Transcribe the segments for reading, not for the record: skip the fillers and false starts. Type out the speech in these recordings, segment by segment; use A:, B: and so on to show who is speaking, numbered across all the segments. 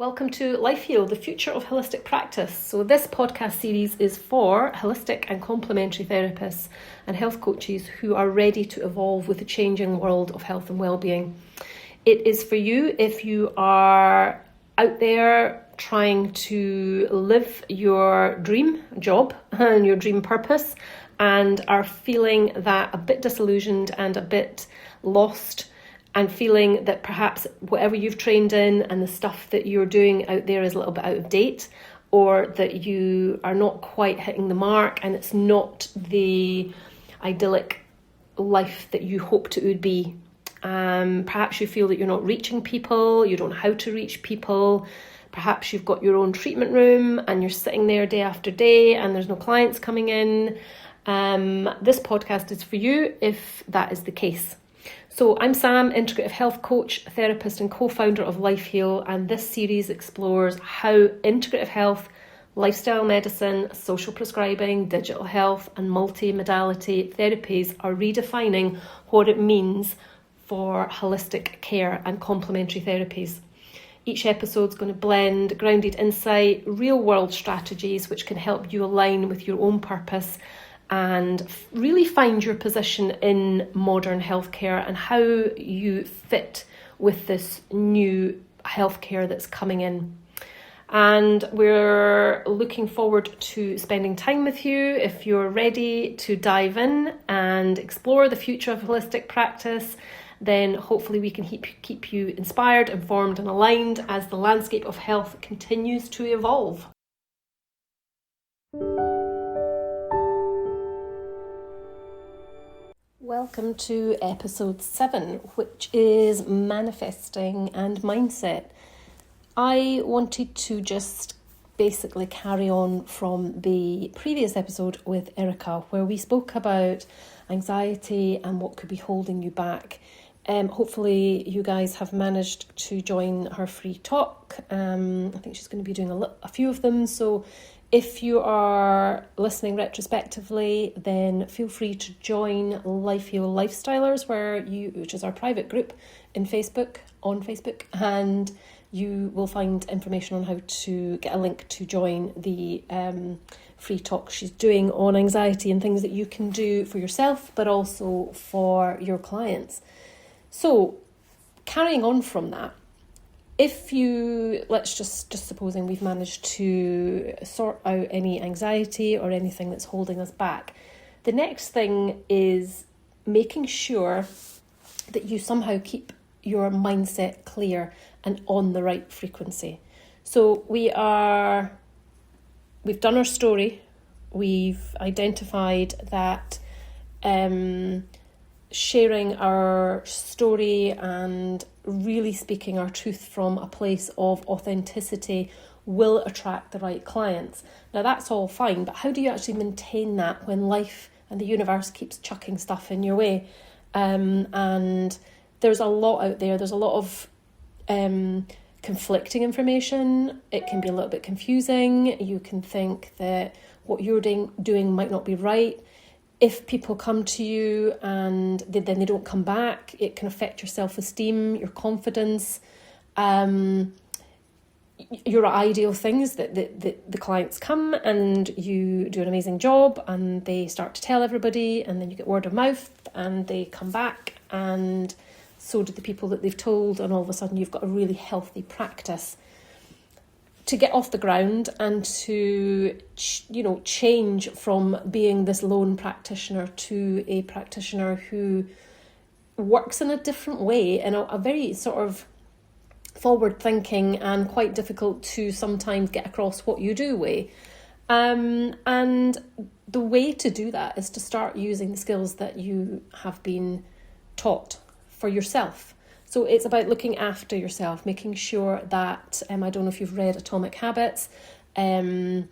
A: Welcome to Life Heal, the future of holistic practice. So this podcast series is for holistic and complementary therapists and health coaches who are ready to evolve with the changing world of health and well-being. It is for you if you are out there trying to live your dream job and your dream purpose and are feeling that a bit disillusioned and a bit lost, and feeling that perhaps whatever you've trained in and the stuff that you're doing out there is a little bit out of date, or that you are not quite hitting the mark and it's not the idyllic life that you hoped it would be. Perhaps you feel that you're not reaching people, you don't know how to reach people. Perhaps you've got your own treatment room and you're sitting there day after day and there's no clients coming in. This podcast is for you if that is the case. So I'm Sam, integrative health coach, therapist and co-founder of Life Heal, and this series explores how integrative health, lifestyle medicine, social prescribing, digital health and multi-modality therapies are redefining what it means for holistic care and complementary therapies. Each episode is going to blend grounded insight, real-world strategies which can help you align with your own purpose and really find your position in modern healthcare and how you fit with this new healthcare that's coming in. And we're looking forward to spending time with you. If you're ready to dive in and explore the future of holistic practice, then hopefully we can keep you inspired, informed and aligned as the landscape of health continues to evolve. Welcome to episode 7, which is manifesting and mindset. I wanted to just basically carry on from the previous episode with Erica, where we spoke about anxiety and what could be holding you back. Hopefully you guys have managed to join her free talk. I think she's going to be doing a few of them. So if you are listening retrospectively, then feel free to join Life Heal Lifestylers, which is our private group on Facebook, and you will find information on how to get a link to join the free talk she's doing on anxiety and things that you can do for yourself, but also for your clients. So carrying on from that, if you, let's just supposing we've managed to sort out any anxiety or anything that's holding us back, the next thing is making sure that you somehow keep your mindset clear and on the right frequency. So we've done our story. We've identified that sharing our story and really speaking our truth from a place of authenticity will attract the right clients. Now that's all fine, but how do you actually maintain that when life and the universe keeps chucking stuff in your way? And there's a lot out there. There's a lot of conflicting information. It can be a little bit confusing. You can think that what you're doing might not be right. If people come to you and then they don't come back, it can affect your self-esteem, your confidence, your ideal things that the clients come and you do an amazing job and they start to tell everybody, and then you get word of mouth and they come back and so do the people that they've told, and all of a sudden you've got a really healthy practice. To get off the ground and to, change from being this lone practitioner to a practitioner who works in a different way, in a very sort of forward-thinking and quite difficult to sometimes get across what you do way. And the way to do that is to start using the skills that you have been taught for yourself. So it's about looking after yourself, making sure that, I don't know if you've read Atomic Habits, and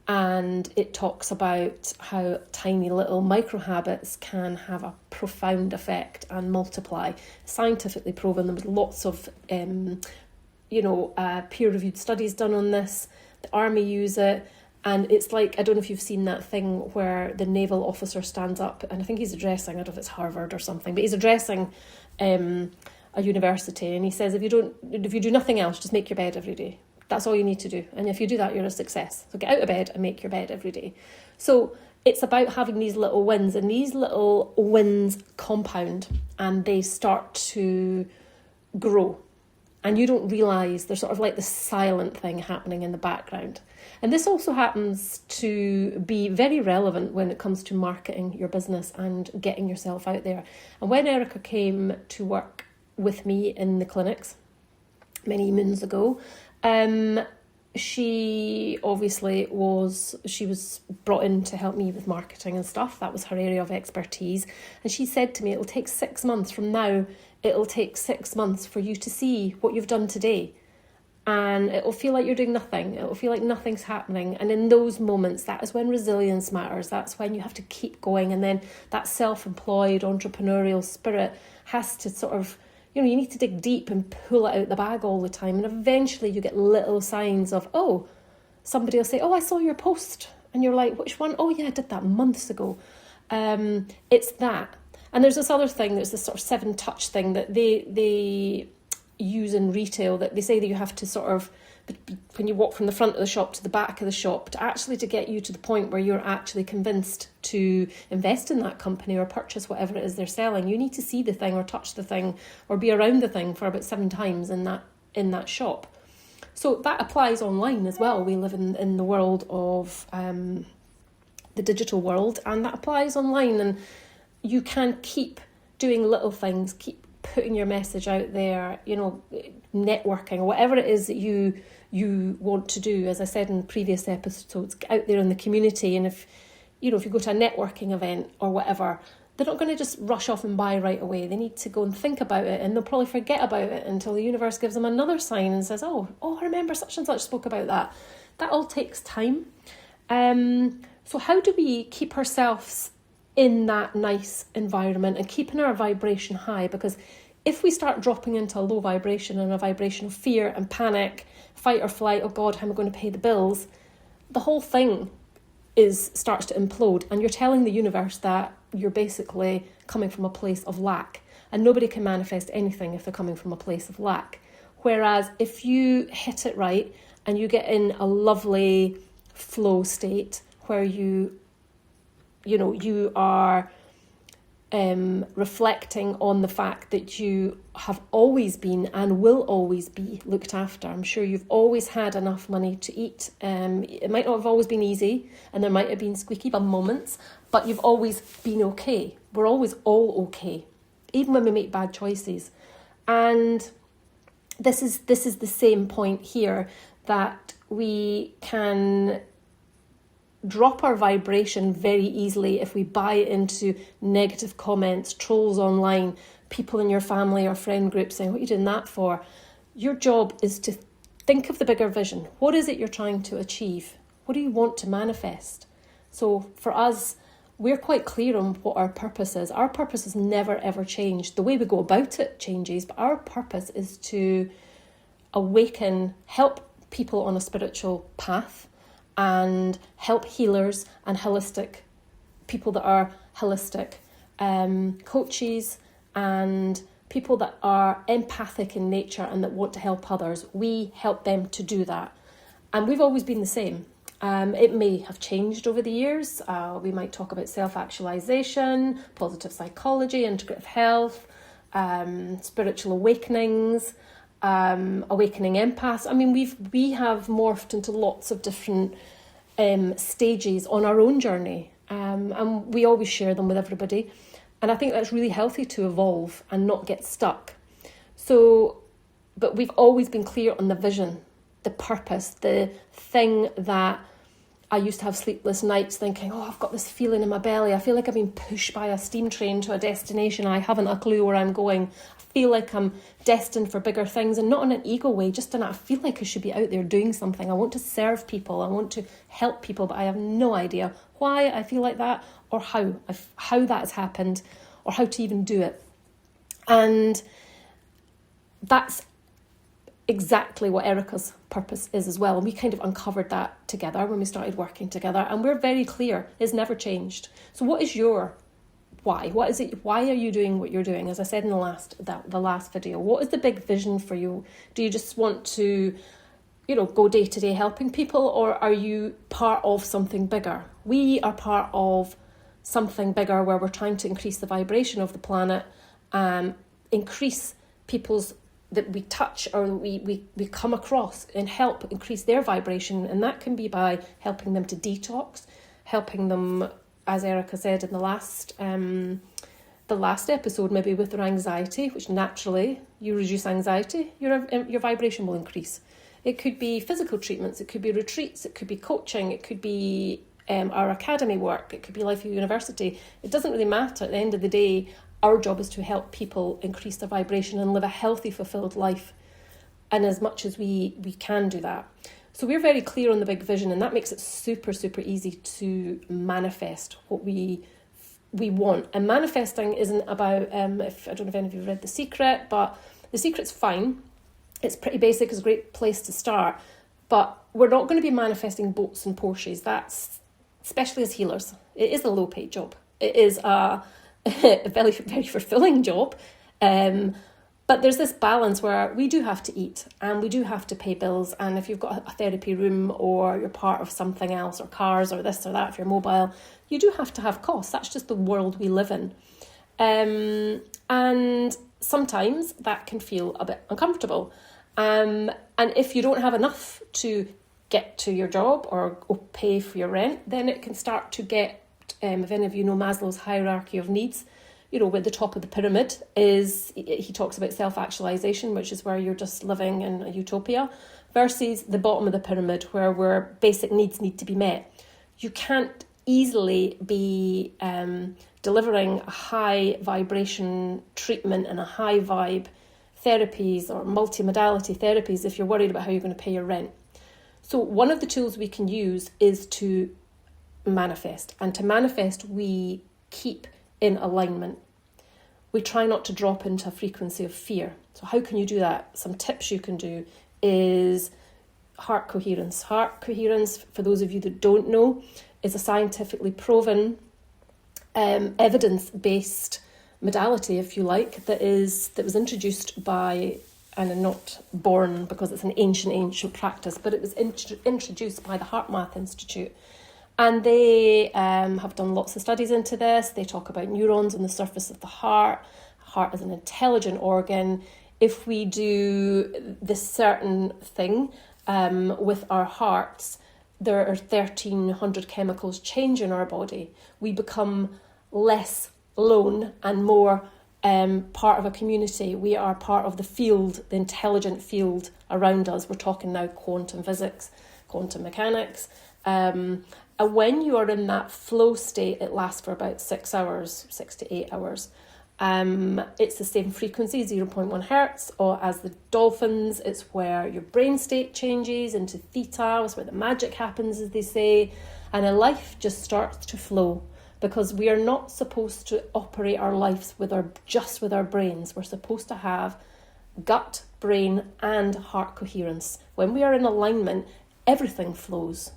A: it talks about how tiny little micro habits can have a profound effect and multiply. Scientifically proven. There was lots of, peer-reviewed studies done on this. The army use it. And it's like, I don't know if you've seen that thing where the naval officer stands up, and I think he's addressing, I don't know if it's Harvard or something, but he's addressing a university, and he says, if you do nothing else, just make your bed every day. That's all you need to do. And if you do that, you're a success. So get out of bed and make your bed every day. So it's about having these little wins, and these little wins compound and they start to grow. And you don't realise there's sort of like this silent thing happening in the background. And this also happens to be very relevant when it comes to marketing your business and getting yourself out there. And when Erica came to work with me in the clinics many moons ago, she was brought in to help me with marketing and stuff. That was her area of expertise. And she said to me, it'll take 6 months from now. It'll take 6 months for you to see what you've done today. And it'll feel like you're doing nothing. It'll feel like nothing's happening. And in those moments, that is when resilience matters. That's when you have to keep going. And then that self-employed entrepreneurial spirit has to sort of, you need to dig deep and pull it out the bag all the time. And eventually you get little signs of, somebody will say, I saw your post. And you're like, which one? Oh yeah, I did that months ago. It's that. And there's this other thing, there's this sort of 7-touch thing that they use in retail, that they say that you have to sort of, when you walk from the front of the shop to the back of the shop, to get you to the point where you're actually convinced to invest in that company or purchase whatever it is they're selling, you need to see the thing or touch the thing or be around the thing for about 7 times in that shop. So that applies online as well. We live in the world of the digital world, and that applies online. And you can keep doing little things, keep putting your message out there, networking or whatever it is that you want to do. As I said in previous episodes, get out there in the community. And if you go to a networking event or whatever, they're not going to just rush off and buy right away. They need to go and think about it, and they'll probably forget about it until the universe gives them another sign and says, I remember such and such spoke about that. That all takes time. So how do we keep ourselves in that nice environment and keeping our vibration high? Because if we start dropping into a low vibration and a vibration of fear and panic, fight or flight, oh God, how am I going to pay the bills? The whole thing starts to implode, and you're telling the universe that you're basically coming from a place of lack, and nobody can manifest anything if they're coming from a place of lack. Whereas if you hit it right and you get in a lovely flow state where you are reflecting on the fact that you have always been and will always be looked after. I'm sure you've always had enough money to eat. It might not have always been easy, and there might have been squeaky bum moments, but you've always been okay. We're always all okay, even when we make bad choices. And this is the same point here, that we can drop our vibration very easily if we buy into negative comments, trolls online, people in your family or friend group saying, what are you doing that for? Your job is to think of the bigger vision. What is it you're trying to achieve? What do you want to manifest? So for us, we're quite clear on what our purpose is. Our purpose has never ever changed. The way we go about it changes, but our purpose is to awaken, help people on a spiritual path, and help healers and holistic people that are holistic, coaches and people that are empathic in nature and that want to help others. We help them to do that. And we've always been the same. It may have changed over the years. We might talk about self-actualization, positive psychology, integrative health, spiritual awakenings, awakening empaths. I mean, we have morphed into lots of different stages on our own journey, and we always share them with everybody. And I think that's really healthy to evolve and not get stuck. But we've always been clear on the vision, the purpose, the thing that I used to have sleepless nights thinking, I've got this feeling in my belly. I feel like I've been pushed by a steam train to a destination. I haven't a clue where I'm going. I feel like I'm destined for bigger things, and not in an ego way, just in I feel like I should be out there doing something. I want to serve people. I want to help people, but I have no idea why I feel like that, or how that has happened, or how to even do it. And that's exactly what Erica's purpose is as well. And we kind of uncovered that together when we started working together. And we're very clear, it's never changed. So what is your why? What is it? Why are you doing what you're doing? As I said in the last video, what is the big vision for you? Do you just want to, go day to day helping people, or are you part of something bigger? We are part of something bigger where we're trying to increase the vibration of the planet, increase people's that we touch or we come across, and help increase their vibration. And that can be by helping them to detox, helping them, as Erica said in the last episode, maybe with their anxiety, which naturally you reduce anxiety, your vibration will increase. It could be physical treatments, it could be retreats, it could be coaching, it could be our academy work, it could be Life at University. It doesn't really matter. At the end of the day, our job is to help people increase their vibration and live a healthy, fulfilled life. And as much as we can do that. So we're very clear on the big vision, and that makes it super, super easy to manifest what we want. And manifesting isn't about, I don't know if any of you have read The Secret, but The Secret's fine. It's pretty basic, it's a great place to start. But we're not going to be manifesting boats and Porsches. That's, especially as healers, it is a low-paid job. It is a very, very fulfilling job. But there's this balance where we do have to eat and we do have to pay bills. And if you've got a therapy room or you're part of something else, or cars or this or that, if you're mobile, you do have to have costs. That's just the world we live in. And sometimes that can feel a bit uncomfortable. And if you don't have enough to get to your job or pay for your rent, then it can start to get, if any of you know Maslow's hierarchy of needs, where the top of the pyramid is, he talks about self-actualization, which is where you're just living in a utopia, versus the bottom of the pyramid where basic needs need to be met. You can't easily be delivering a high vibration treatment and a high vibe therapies or multimodality therapies if you're worried about how you're going to pay your rent. So one of the tools we can use is to manifest. And to manifest, we keep in alignment. We try not to drop into a frequency of fear. So how can you do that? Some tips you can do is heart coherence. Heart coherence, for those of you that don't know, is a scientifically proven, evidence-based modality, if you like, that was introduced by, and I'm not born because it's an ancient practice, but it was introduced by the HeartMath Institute. And they have done lots of studies into this. They talk about neurons on the surface of the heart. Heart is an intelligent organ. If we do this certain thing with our hearts, there are 1,300 chemicals change in our body. We become less alone and more part of a community. We are part of the field, the intelligent field around us. We're talking now quantum physics, quantum mechanics. And when you are in that flow state, it lasts for about 6 hours, 6 to 8 hours. It's the same frequency, 0.1 hertz, or as the dolphins, it's where your brain state changes into theta, it's where the magic happens, as they say, and a life just starts to flow, because we are not supposed to operate our lives with our brains. We're supposed to have gut, brain, and heart coherence. When we are in alignment, everything flows.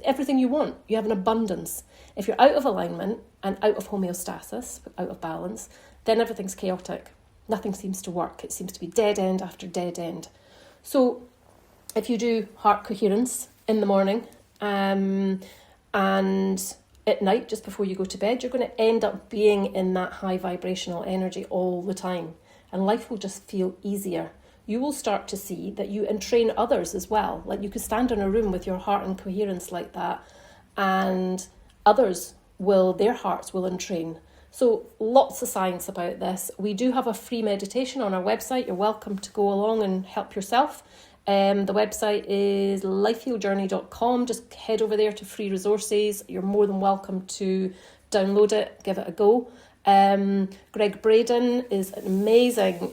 A: Everything you want, you have an abundance. If you're out of alignment and out of homeostasis, out of balance, then everything's chaotic. Nothing seems to work. It seems to be dead end after dead end. So if you do heart coherence in the morning and at night, just before you go to bed, you're going to end up being in that high vibrational energy all the time. And life will just feel easier. You will start to see that you entrain others as well. Like you could stand in a room with your heart in coherence like that, and their hearts will entrain. So lots of science about this. We do have a free meditation on our website. You're welcome to go along and help yourself. The website is lifehealjourney.com. Just head over there to free resources. You're more than welcome to download it, give it a go. Greg Braden is amazing.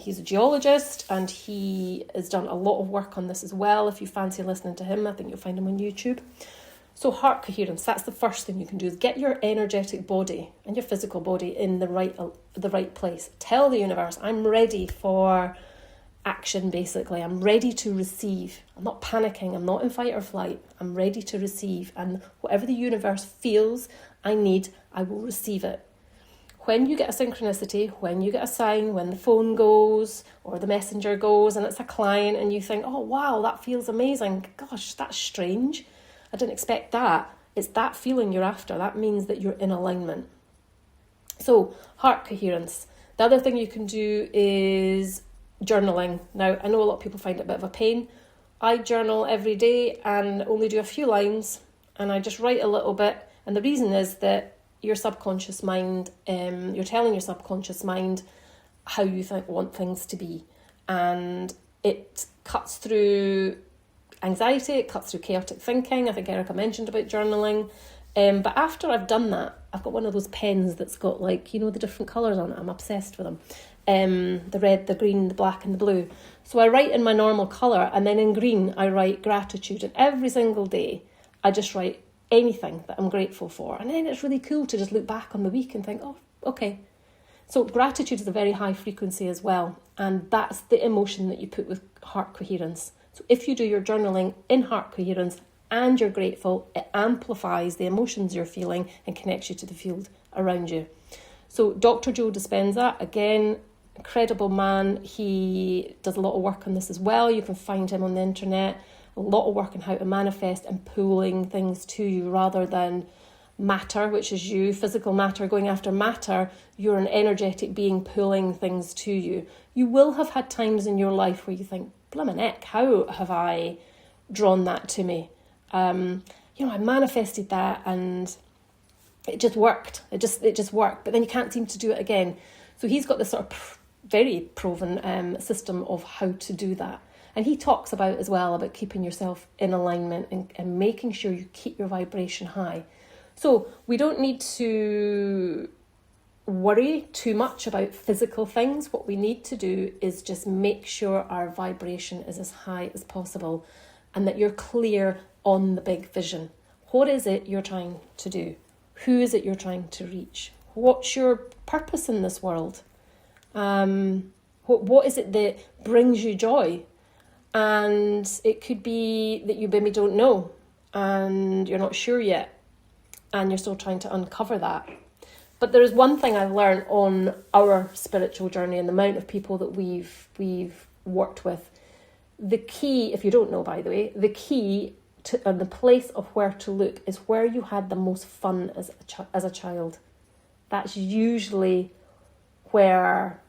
A: He's a geologist and he has done a lot of work on this as well. If you fancy listening to him, I think you'll find him on YouTube. So heart coherence, that's the first thing you can do, is get your energetic body and your physical body in the right place. Tell the universe, I'm ready for action, basically. I'm ready to receive. I'm not panicking. I'm not in fight or flight. I'm ready to receive. And whatever the universe feels I need, I will receive it. when you get a synchronicity, when you get a sign, when the phone goes or the messenger goes and it's a client and you think, oh, wow, that feels amazing. Gosh, that's strange. I didn't expect that. It's that feeling you're after. That means that you're in alignment. So, heart coherence. The other thing you can do is journaling. Now, I know a lot of people find it a bit of a pain. I journal every day and only do a few lines and I just write a little bit. And the reason is that your subconscious mind, you're telling your subconscious mind how you want things to be. And it cuts through anxiety, it cuts through chaotic thinking. I think Erica mentioned about journaling. But after I've done that, I've got one of those pens that's got the different colours on it. I'm obsessed with them. The red, the green, the black and the blue. So I write in my normal colour and then in green I write gratitude. And every single day I just write anything that I'm grateful for. And then it's really cool to just look back on the week and think, oh, okay. So gratitude is a very high frequency as well. And that's the emotion that you put with heart coherence. So if you do your journaling in heart coherence and you're grateful, it amplifies the emotions you're feeling and connects you to the field around you. So Dr. Joe Dispenza, again, incredible man. He does a lot of work on this as well. You can find him on the internet. A lot of work on how to manifest and pulling things to you rather than matter, which is you, physical matter, going after matter. You're an energetic being pulling things to you. You will have had times in your life where you think, blimmin' heck, how have I drawn that to me? I manifested that and it just worked. It just worked, but then you can't seem to do it again. So he's got this sort of very proven system of how to do that. And he talks about keeping yourself in alignment and making sure you keep your vibration high. So we don't need to worry too much about physical things. What we need to do is just make sure our vibration is as high as possible and that you're clear on the big vision. What is it you're trying to do? Who is it you're trying to reach? What's your purpose in this world? What is it that brings you joy? And it could be that you maybe don't know and you're not sure yet and you're still trying to uncover that. But there is one thing I've learned on our spiritual journey and the amount of people that we've worked with. The key, if you don't know, by the way, the key to and the place of where to look is where you had the most fun as a child. That's usually where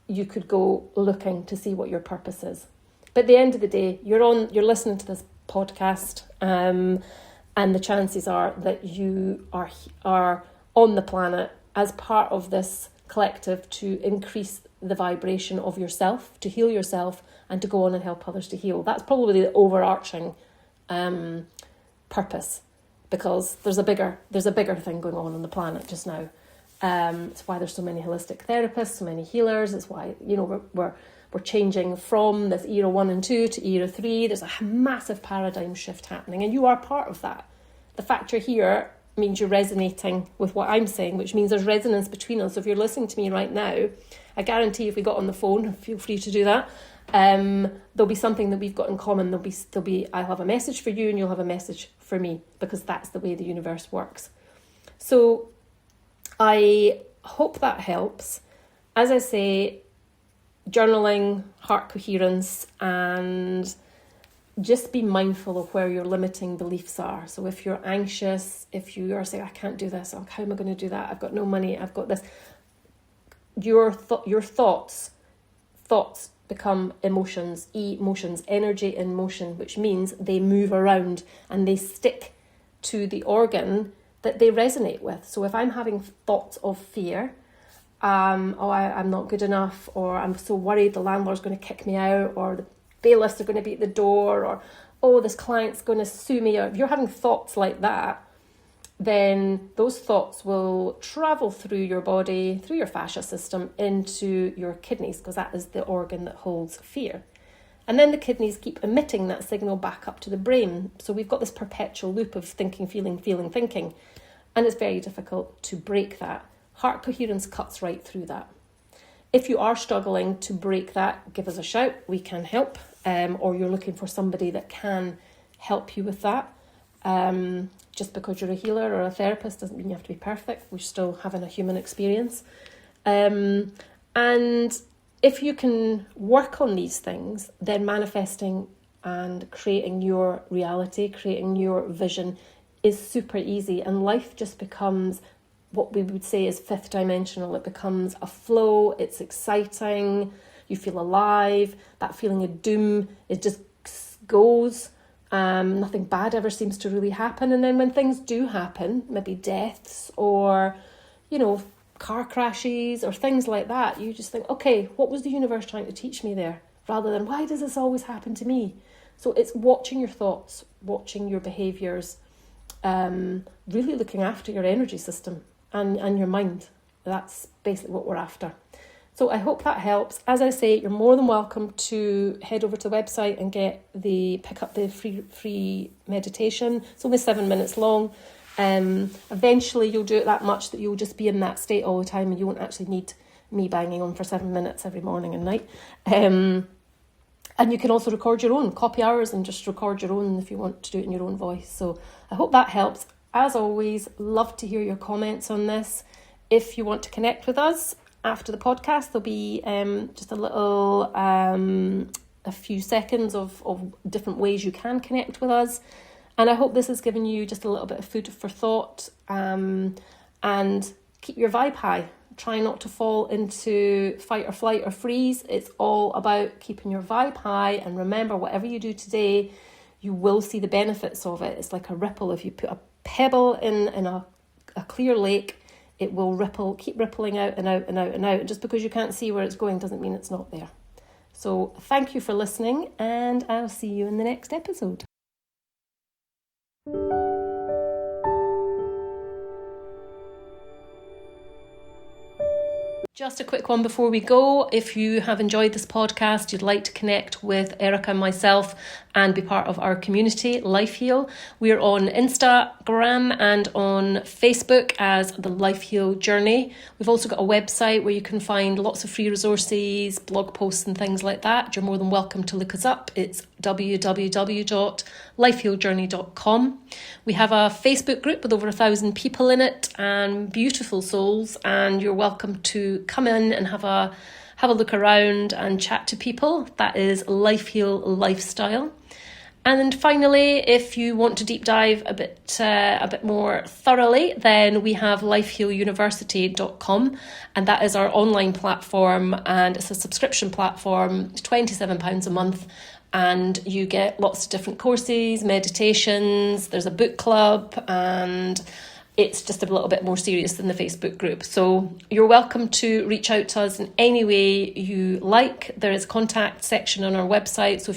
A: you could go looking to see what your purpose is. But at the end of the day, you're listening to this podcast, and the chances are that you are on the planet as part of this collective to increase the vibration of yourself, to heal yourself, and to go on and help others to heal. That's probably the overarching purpose, because there's a bigger thing going on the planet just now. It's why there's so many holistic therapists, so many healers. It's why we're changing from this era 1 and 2 to era 3. There's a massive paradigm shift happening, and you are part of that. The fact you're here means you're resonating with what I'm saying, which means there's resonance between us. So if you're listening to me right now, I guarantee if we got on the phone, feel free to do that, there'll be something that we've got in common. There'll be I'll have a message for you and you'll have a message for me, because that's the way the universe works. So I hope that helps. As I say, journaling, heart coherence, and just be mindful of where your limiting beliefs are. So if you're anxious, if you are saying, I can't do this, how am I going to do that? I've got no money, I've got this. Your thoughts become emotions, energy in motion, which means they move around and they stick to the organ that they resonate with. So if I'm having thoughts of fear, I'm not good enough, or I'm so worried the landlord's going to kick me out, or the bailiffs are going to be at the door, or this client's going to sue me, or if you're having thoughts like that, then those thoughts will travel through your body, through your fascia system, into your kidneys, because that is the organ that holds fear. And then the kidneys keep emitting that signal back up to the brain. So we've got this perpetual loop of thinking, feeling, thinking. And it's very difficult to break that. Heart coherence cuts right through that. If you are struggling to break that, give us a shout. We can help. Or you're looking for somebody that can help you with that. just because you're a healer or a therapist doesn't mean you have to be perfect. We're still having a human experience. And if you can work on these things, then manifesting and creating your reality, creating your vision is super easy. And life just becomes what we would say is fifth dimensional. It becomes a flow, it's exciting, you feel alive, that feeling of doom, it just goes. Nothing bad ever seems to really happen. And then when things do happen, maybe deaths or, car crashes or things like that, you just think, okay, what was the universe trying to teach me there? Rather than, why does this always happen to me? So it's watching your thoughts, watching your behaviours, really looking after your energy system and your mind. That's basically what we're after. So I hope that helps. As I say, you're more than welcome to head over to the website and pick up the free meditation. It's only 7 minutes long. Eventually you'll do it that much that you'll just be in that state all the time and you won't actually need me banging on for 7 minutes every morning and night. And you can also record your own, copy ours and just record your own if you want to do it in your own voice. So I hope that helps. As always, love to hear your comments on this. If you want to connect with us after the podcast, there'll be just a little, a few seconds of different ways you can connect with us. And I hope this has given you just a little bit of food for thought, and keep your vibe high. Try not to fall into fight or flight or freeze. It's all about keeping your vibe high. And remember, whatever you do today, you will see the benefits of it. It's like a ripple. If you put a pebble in a clear lake, it will keep rippling out and out and out and out. And just because you can't see where it's going doesn't mean it's not there. So thank you for listening, and I'll see you in the next episode. Just a quick one before we go. If you have enjoyed this podcast, you'd like to connect with Erica and myself and be part of our community, Life Heal. We're on Instagram and on Facebook as the Life Heal Journey. We've also got a website where you can find lots of free resources, blog posts and things like that. You're more than welcome to look us up. It's www.lifehealjourney.com. We have a Facebook group with over 1,000 people in it and beautiful souls, and you're welcome to come in and have a look around and chat to people. That is Life Heal Lifestyle. And then finally, if you want to deep dive a bit more thoroughly, then we have lifehealuniversity.com, and that is our online platform, and it's a subscription platform. It's £27 a month, and you get lots of different courses, meditations, there's a book club, and it's just a little bit more serious than the Facebook group. So you're welcome to reach out to us in any way you like. There is a contact section on our website, so if